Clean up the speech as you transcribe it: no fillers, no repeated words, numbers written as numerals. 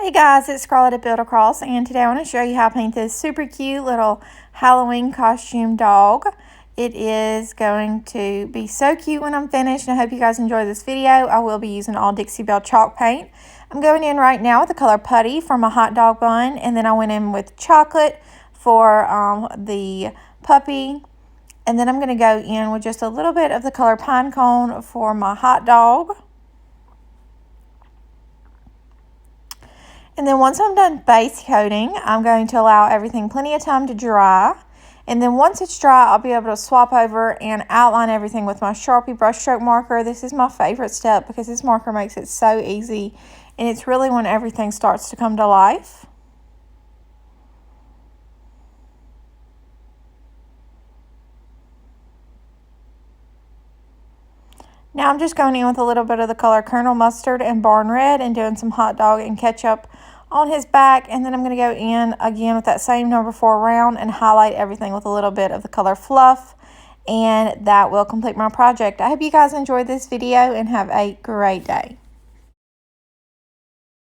Hey guys, it's Scarlett at Build Across, and today I want to show you how to paint this super cute little Halloween costume dog. It is going to be so cute when I'm finished, and I hope you guys enjoy this video. I will be using all Dixie Belle chalk paint. I'm going in right now with the color Putty for my hot dog bun, and then I went in with chocolate for the puppy. And then I'm going to go in with just a little bit of the color Pine Cone for my hot dog. And then once I'm done base coating, I'm going to allow everything plenty of time to dry. And then once it's dry, I'll be able to swap over and outline everything with my Sharpie brushstroke marker. This is my favorite step because this marker makes it so easy. And it's really when everything starts to come to life. Now I'm just going in with a little bit of the color Colonel Mustard and Barn Red and doing some hot dog and ketchup on his back. And then I'm going to go in again with that same number 4 round and highlight everything with a little bit of the color Fluff. And that will complete my project. I hope you guys enjoyed this video and have a great day.